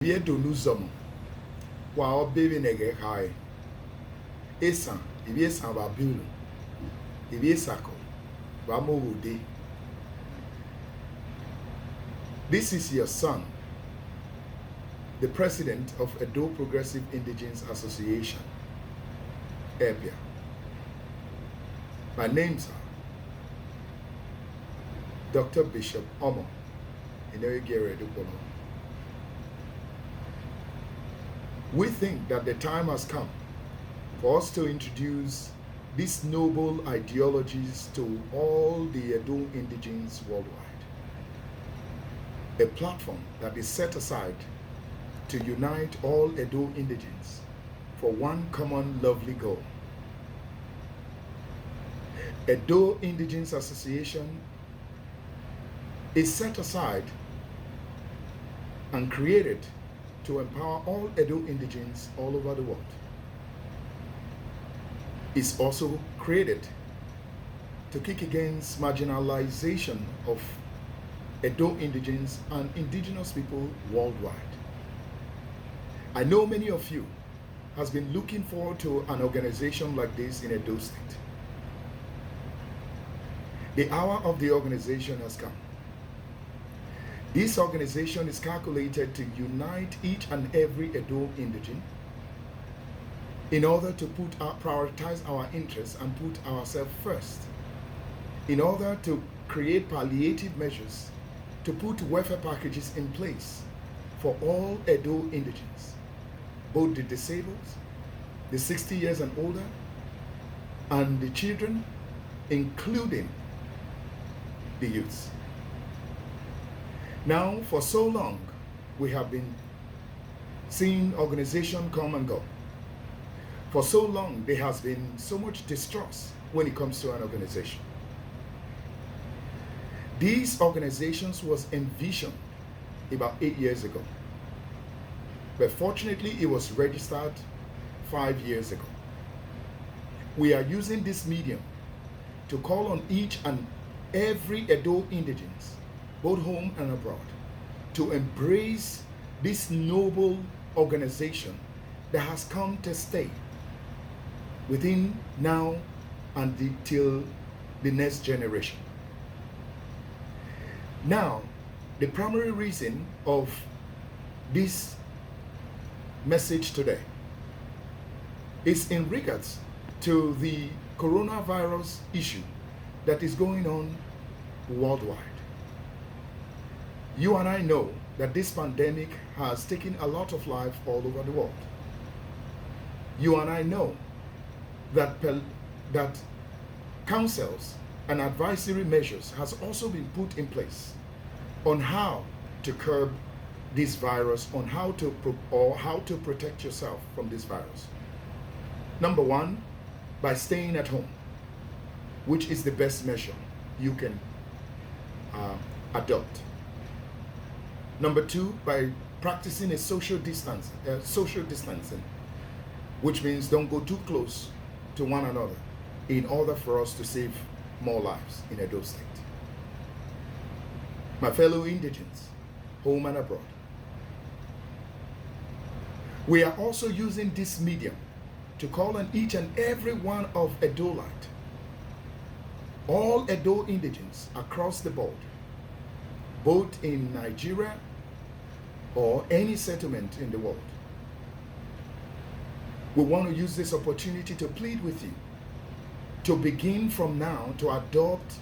Edo Indigenous while baby nege high. Esa, if yes, our bill, if yes, Ramo. This is your son, the president of Edo Progressive Indigenous Association, EPIA. My name's Dr. Bishop Omo Inerigere Dupolo. We think that the time has come for us to introduce these noble ideologies to all the Edo Indigenes worldwide. A platform that is set aside to unite all Edo Indigenes for one common lovely goal. Edo Indigenous Association is set aside and created to empower all Edo Indigenes all over the world. It's also created to kick against marginalization of Edo Indigenes and indigenous people worldwide. I know many of you has been looking forward to an organization like this in Edo State. The hour of the organization has come. This organization is calculated to unite each and every Edo indigene in order to prioritize our interests and put ourselves first, in order to create palliative measures, to put welfare packages in place for all Edo indigenes, both the disabled, the 60 years and older, and the children, including the youths. Now, for so long, we have been seeing organizations come and go. For so long, there has been so much distrust when it comes to an organization. These organizations was envisioned about 8 years ago. But fortunately, it was registered 5 years ago. We are using this medium to call on each and every Edo indigenes, both home and abroad, to embrace this noble organization that has come to stay within now and till the next generation. Now, the primary reason of this message today is in regards to the coronavirus issue that is going on worldwide. You and I know that this pandemic has taken a lot of life all over the world. You and I know that councils and advisory measures has also been put in place on how to curb this virus, on how to protect yourself from this virus. Number one, by staying at home, which is the best measure you can adopt. Number two, by practicing a social distancing, which means don't go too close to one another in order for us to save more lives in Edo State. My fellow indigenes, home and abroad, we are also using this medium to call on each and every one of Edolite, all Edo indigenes across the board, both in Nigeria or any settlement in the world. We want to use this opportunity to plead with you to begin from now to adopt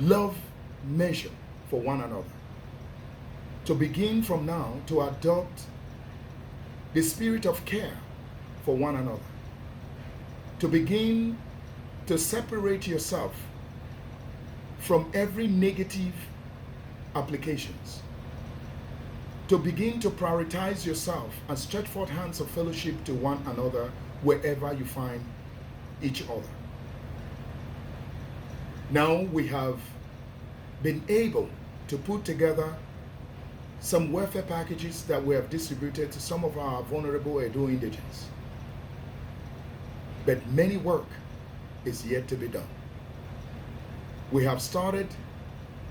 love measure for one another. To begin from now to adopt the spirit of care for one another. To begin to separate yourself from every negative applications. To begin to prioritize yourself and stretch forth hands of fellowship to one another wherever you find each other. Now we have been able to put together some welfare packages that we have distributed to some of our vulnerable Edo indigenes. But many work is yet to be done. We have started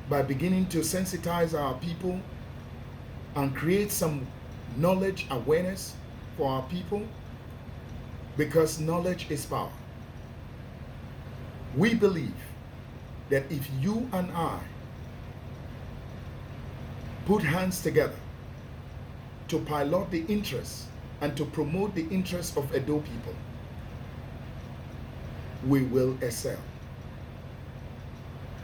by beginning to sensitize our people and create some knowledge awareness for our people, because knowledge is power. We believe that if you and I put hands together to pilot the interests and to promote the interests of Edo people, we will excel.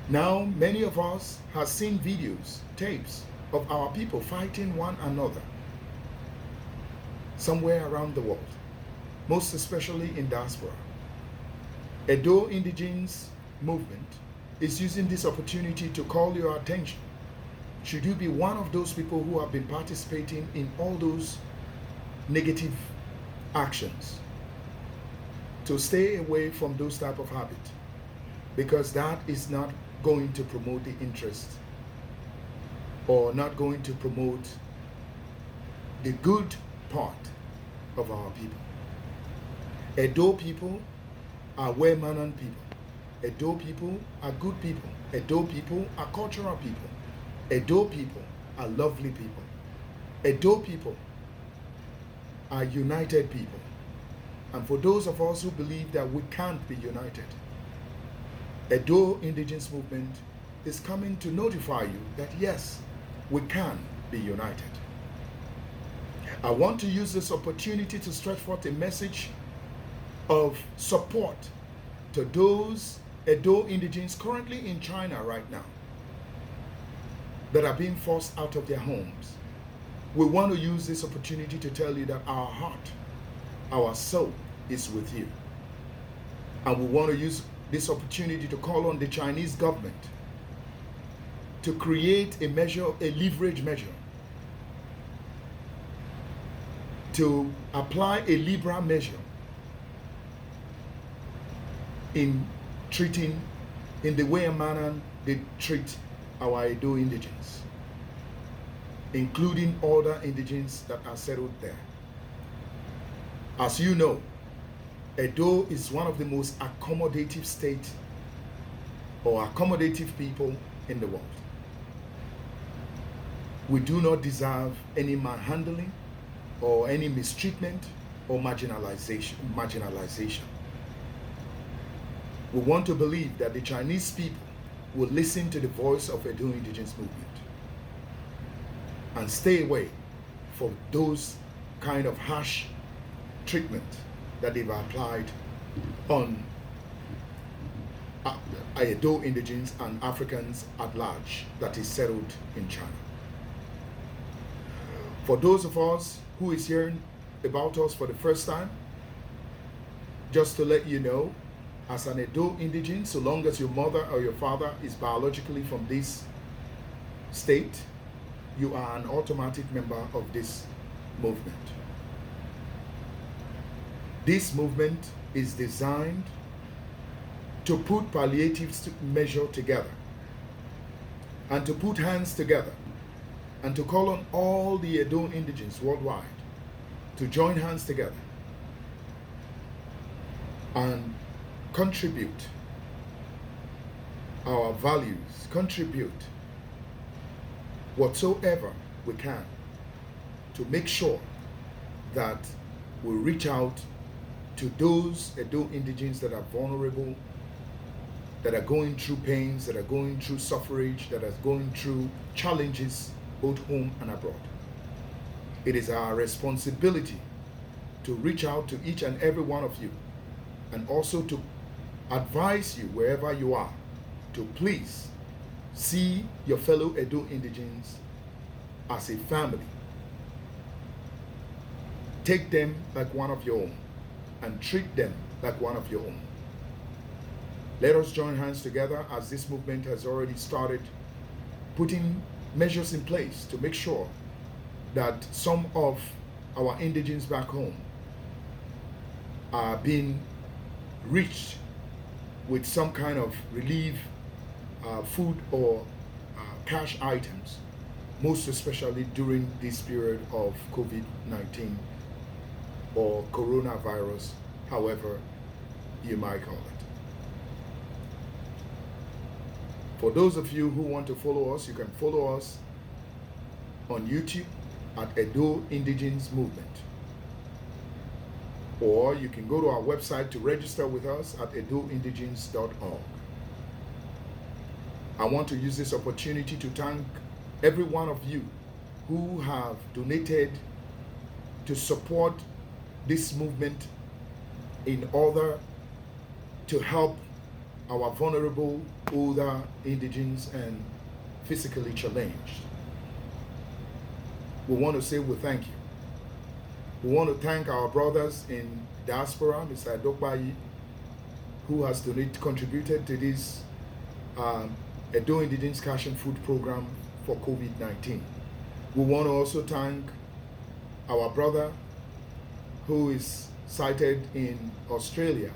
Now, many of us have seen videos, tapes of our people fighting one another somewhere around the world, most especially in diaspora. Edo Indigenous movement is using this opportunity to call your attention. Should you be one of those people who have been participating in all those negative actions, to stay away from those type of habits, because that is not going to promote the interest or not going to promote the good part of our people. Edo people are well-mannered people. Edo people are good people. Edo people are cultural people. Edo people are lovely people. Edo people are united people. And for those of us who believe that we can't be united, Edo Indigenous movement is coming to notify you that yes, we can be united. I want to use this opportunity to stretch forth a message of support to those Edo Indigenes currently in China right now that are being forced out of their homes. We want to use this opportunity to tell you that our heart, our soul is with you. And we want to use this opportunity to call on the Chinese government to create a measure, a leverage measure, to apply a liberal measure in treating, in the way and manner they treat our Edo Indigenes, including other Indigenes that are settled there. As you know, Edo is one of the most accommodative states or accommodative people in the world. We do not deserve any manhandling or any mistreatment or marginalization. We want to believe that the Chinese people will listen to the voice of Edo Indigenous movement and stay away from those kind of harsh treatment that they've applied on Edo Indigenes and Africans at large that is settled in China. For those of us who is hearing about us for the first time, just to let you know, as an Edo Indigene, so long as your mother or your father is biologically from this state, you are an automatic member of this movement. This movement is designed to put palliative measure together and to put hands together and to call on all the Edo Indigenes worldwide to join hands together and contribute our values, contribute whatsoever we can to make sure that we reach out to those Edo Indigenes that are vulnerable, that are going through pains, that are going through suffrage, that are going through challenges both home and abroad. It is our responsibility to reach out to each and every one of you and also to advise you wherever you are to please see your fellow Edo Indigenes as a family. Take them like one of your own and treat them like one of your own. Let us join hands together as this movement has already started putting measures in place to make sure that some of our Indigenes back home are being reached with some kind of relief, food or cash items, most especially during this period of COVID-19 or coronavirus, however you might call it. For those of you who want to follow us, you can follow us on YouTube at Edo Indigenous Movement. Or you can go to our website to register with us at edoindigence.org. I want to use this opportunity to thank every one of you who have donated to support this movement in order to help our vulnerable older indigents and physically challenged. We want to say we thank you. We want to thank our brothers in diaspora, Mr. Adokbayi, who has contributed to this Edo Indigenous Cash and Food Program for COVID-19. We want to also thank our brother who is sited in Australia,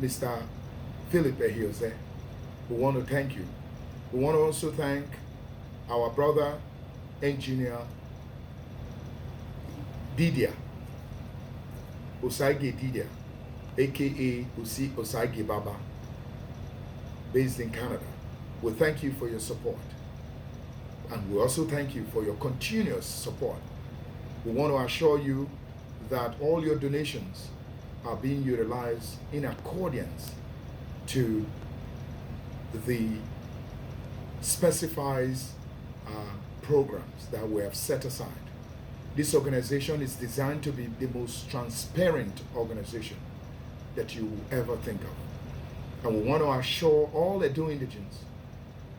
Mr. Philip Ehiose. We want to thank you. We want to also thank our brother, engineer Didia, Osaige Didia, aka Osaige Baba, based in Canada. We thank you for your support. And we also thank you for your continuous support. We want to assure you that all your donations are being utilized in accordance to the specified programs that we have set aside. This organization is designed to be the most transparent organization that you will ever think of. And we want to assure all Edo Indigenes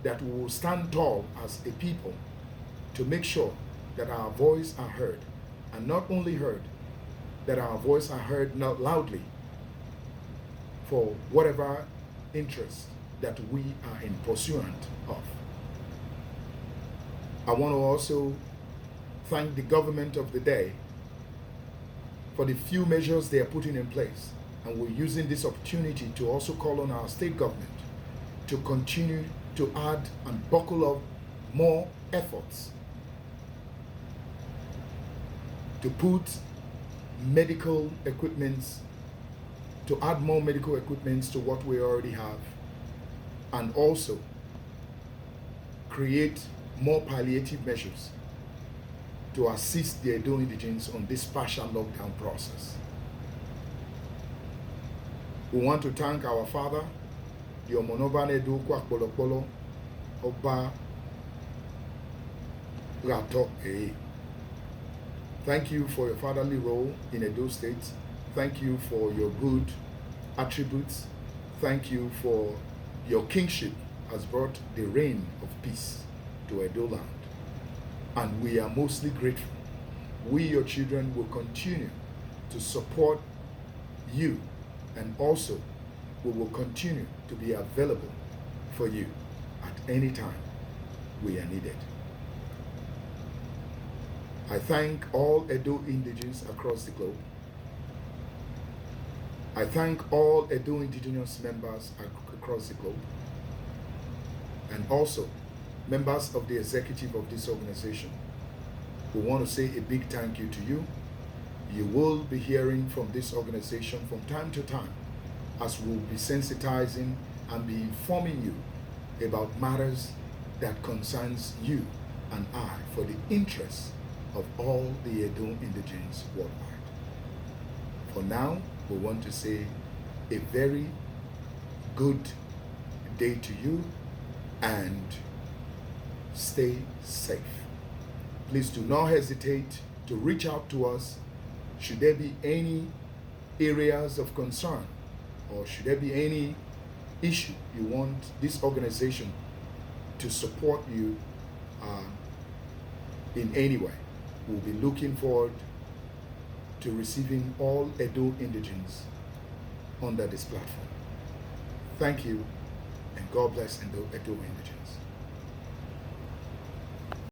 that we will stand tall as a people to make sure that our voice are heard, and not only heard, that our voice are heard not loudly for whatever interest that we are in pursuant of. I want to also thank the government of the day for the few measures they are putting in place. And we're using this opportunity to also call on our state government to continue to add and buckle up more efforts to put medical equipments, to add more medical equipments to what we already have, and also create more palliative measures to assist the Edo Indigenes on this partial lockdown process. We want to thank our father, the Omonoba Edo Kwakbolokbolo Oba Rato E. Thank you for your fatherly role in Edo State. Thank you for your good attributes. Thank you for your kingship has brought the reign of peace to Edo land. And we are mostly grateful. We, your children, will continue to support you, and also we will continue to be available for you at any time we are needed. I thank all Edo Indigenes across the globe. I thank all Edo Indigenous members across the globe, and also members of the executive of this organization. We want to say a big thank you to you. You will be hearing from this organization from time to time, as we'll be sensitizing and be informing you about matters that concerns you and I for the interests of all the Edo Indigenes worldwide. For now, we want to say a very good day to you, and stay safe. Please do not hesitate to reach out to us should there be any areas of concern, or should there be any issue you want this organization to support you in any way. We'll be looking forward to receiving all Edo Indigenes under this platform. Thank you, and God bless Edo Indigenes.